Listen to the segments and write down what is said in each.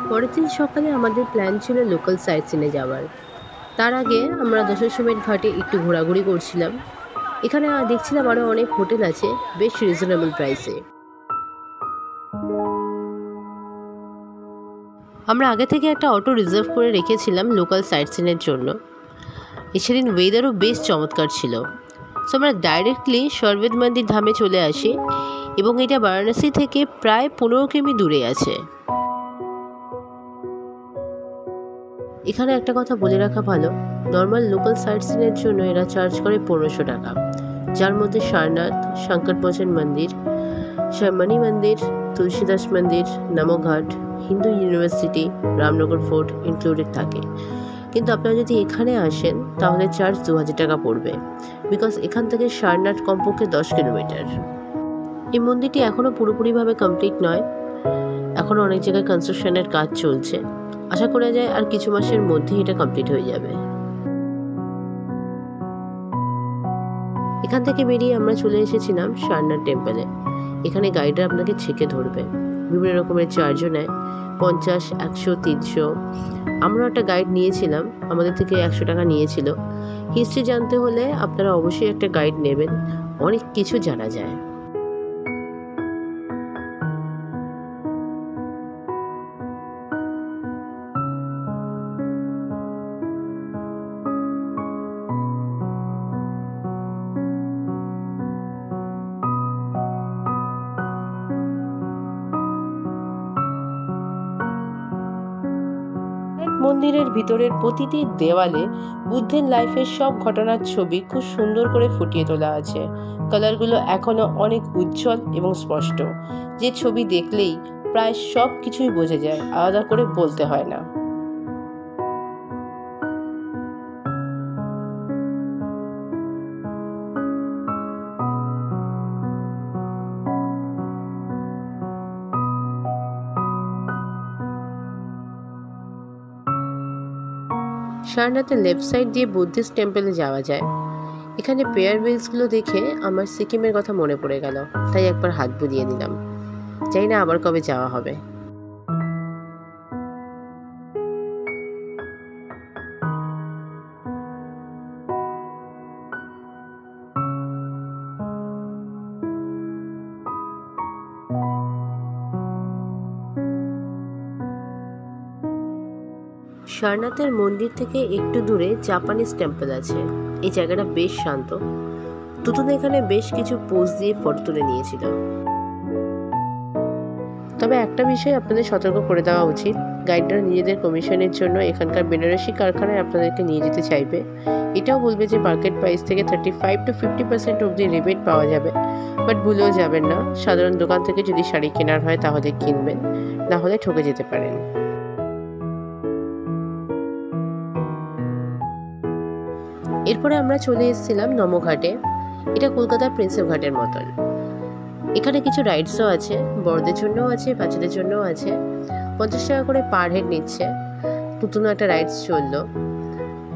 পরের দিন সকালে আমাদের প্ল্যান ছিল লোকাল সাইট সিনে যাওয়ার। তার আগে আমরা দশাশ্বমেধ ঘাটে একটু ঘোরাঘুরি করছিলাম। এখানে দেখছিলাম আরও অনেক হোটেল আছে, বেশ রিজনেবল প্রাইসে। আমরা আগে থেকে একটা অটো রিজার্ভ করে রেখেছিলাম লোকাল সাইট সিনের জন্য। সেদিন ওয়েদারও বেশ চমৎকার ছিল। সো আমরা ডাইরেক্টলি সর্বেদ মন্দির ধামে চলে আসি এবং এটা বারাণসী থেকে প্রায় 15 কিমি দূরে আছে। এখানে একটা কথা বলে রাখা ভালো, নর্মাল লোকাল সাইট সিনের জন্য এরা চার্জ করে 1500 টাকা, যার মধ্যে সারনাথ, শঙ্কর মোচন মন্দির, শর্মণী মন্দির, তুলসীদাস মন্দির, Namghat, Hindu university, Ramnagar fort included থাকে। কিন্তু আপনারা যদি এখানে আসেন তাহলে চার্জ 2000 টাকা পড়বে, বিকজ এখান থেকে সারনাথ কমপক্ষে 10 কিলোমিটার। এই মন্দিরটি এখনও পুরোপুরিভাবে কমপ্লিট নয়, এখনও অনেক জায়গায় কনস্ট্রাকশনের কাজ চলছে। আশা করা যায় আর কিছু মাসের মধ্যেই এটা কমপ্লিট হয়ে যাবে। এখান থেকে বেরিয়ে আমরা চলে এসেছিলাম সারনাথ টেম্পলে। এখানে গাইডরা আপনাকে ছেঁকে ধরবে, বিভিন্ন রকমের চার্জও নেয়, 50, 100, 300। আমরা একটা গাইড নিয়েছিলাম, আমাদের থেকে 100 টাকা নিয়েছিল। হিস্ট্রি জানতে হলে আপনারা অবশ্যই একটা গাইড নেবেন, অনেক কিছু জানা যায়। মন্দিরের ভিতরের প্রতিটি দেওয়ালে বুদ্ধের লাইফের সব ঘটনার ছবি খুব সুন্দর করে ফুটিয়ে তোলা আছে। কালারগুলো এখনো অনেক উজ্জ্বল এবং স্পষ্ট, যে ছবি দেখলেই প্রায় সব কিছুই বোঝা যায়, আলাদা করে বলতে হয় না। সারনাথের লেফট সাইড দিয়ে বুদ্ধিস্ট টেম্পলে যাওয়া যায়। এখানে পেয়ার হুইলসগুলো দেখে আমার সিকিমের কথা মনে পড়ে গেল, তাই একবার হাত বুলিয়ে দিলাম। জানি না আবার কবে যাওয়া হবে। সারনাথের মন্দির থেকে একটু দূরে জাপানিজ টেম্পল আছে। এই জায়গাটা বেশ শান্ত। তুতুন এখানে বেশ কিছু পোজ দিয়ে ফটো তুলে নিয়েছিল। তবে একটা বিষয় আপনাদের সতর্ক করে দেওয়া উচিত, গাইডরা নিজেদের কমিশনের জন্য এখানকার বেনারসি কারখানায় আপনাদেরকে নিয়ে যেতে চাইবে। এটাও বলবে যে মার্কেট প্রাইস থেকে 35 to 50% অবধি রিবেট পাওয়া যাবে, বাট ভুলেও যাবেন না, সাধারণ দোকান থেকে যদি শাড়ি কেনার হয় তাহলে কিনবেন, না হলে ঠকে যেতে পারেন। এরপরে আমরা চলে এসেছিলাম নমঘাটে। এটা কলকাতার প্রিন্সেপ ঘাটের মতন। এখানে কিছু রাইডসও আছে, বড়দের জন্যও আছে, বাচ্চাদের জন্যও আছে। 50 টাকা করে পার হেড নিচ্ছে। নতুন একটা রাইডস চললো।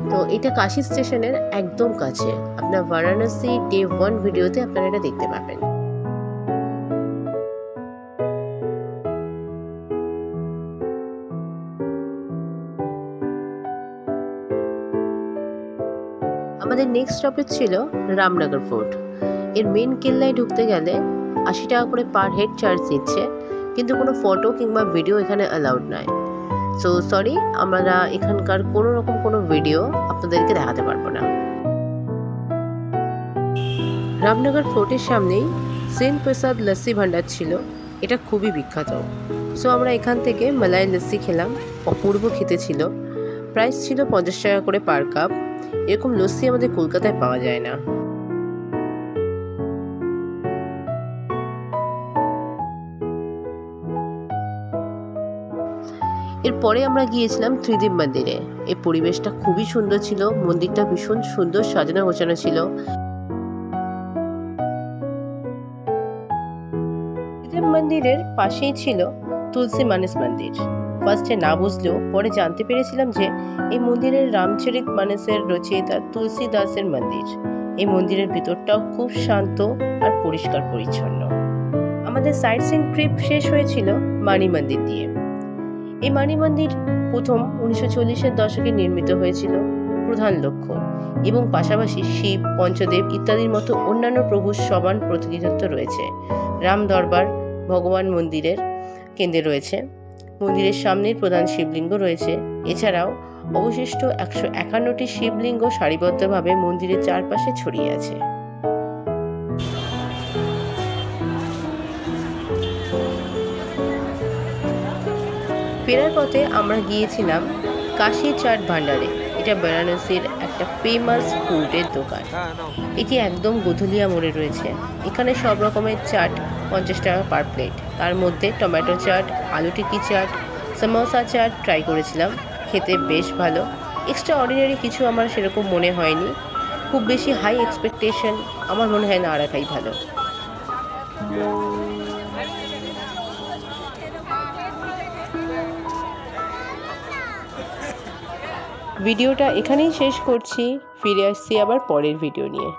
তো এটা কাশী স্টেশনের একদম কাছে। আপনার বারাণসী ডে 1 ভিডিওতে আপনারা এটা দেখতে পাবেন। আমাদের নেক্সট স্টপেজ ছিল রামনগর ফোর্ট। এর মেন কেল্লায় ঢুকতে গেলে 80 টাকা করে পার হেড চার্জ নিচ্ছে, কিন্তু কোনো ফটো কিংবা ভিডিও এখানে অ্যালাউড নয়। সো সরি, আমরা এখানকার কোনো রকম কোনো ভিডিও আপনাদেরকে দেখাতে পারবো না। রামনগর ফোর্টের সামনেই সেন্ট প্রসাদ লস্যি ভান্ডার ছিল, এটা খুবই বিখ্যাত। সো আমরা এখান থেকে মালাই লস্যি খেলাম, অপূর্ব খেতে ছিল। প্রাইস ছিল 50 টাকা করে পার কাপ। এরকম লস্যি আমাদের কলকাতায় পাওয়া যায় না। এরপরে আমরা গিয়েছিলাম ত্রিদেব মন্দিরে। এই পরিবেশটা খুবই সুন্দর ছিল, মন্দিরটা ভীষণ সুন্দর সাজানো গোছানো ছিল। ত্রিদেব মন্দিরের পাশেই ছিল তুলসী মানস মন্দির। ফার্স্টে না বুঝলেও পরে জানতে পেরেছিলাম যে এই মন্দিরের রামচরিত মানসের রচয়িতা তুলসী দাসের মন্দির। এই মন্দিরের ভিতরটাও খুব শান্ত আর পরিষ্কার পরিচ্ছন্ন। আমাদের সাইট সিইং ট্রিপ শেষ হয়েছিল মানি মন্দির দিয়ে। এই মানি মন্দির প্রথম 1940-এর দশকে নির্মিত হয়েছিল। প্রধান লক্ষ্য এবং পাশাপাশি শিব, পঞ্চদেব ইত্যাদির মতো অন্যান্য প্রভুর সমান প্রতিনিধিত্ব রয়েছে। রাম দরবার ভগবান মন্দিরের কেন্দ্রে রয়েছে। মন্দিরের সামনেই প্রধান শিবলিঙ্গ রয়েছে। এছাড়াও অবশিষ্ট 151টি শিবলিঙ্গ সারিবদ্ধভাবে মন্দিরের চারপাশে ছড়িয়ে আছে। ফেরার পথে আমরা গিয়েছিলাম কাশী চাট ভান্ডারে। এটা বারাণসীর একটা ফেমাস ফুডের দোকান। এটি একদম গোধুলিয়া মোড়ে রয়েছে। এখানে সব রকমের চাট 50 টাকা পার প্লেট। তার মধ্যে টমেটো চাট, আলু টিকি চাট, সমোসা চাট ট্রাই করেছিলাম। খেতে বেশ ভালো। এক্সট্রা অর্ডিনারি কিছু আমার সেরকম মনে হয়নি। খুব বেশি হাই এক্সপেকটেশন আমার মনে হয় না রাখাই ভালো। ভিডিওটা এখানেই শেষ করছি। ফিরে আসছি আবার পরের ভিডিও নিয়ে।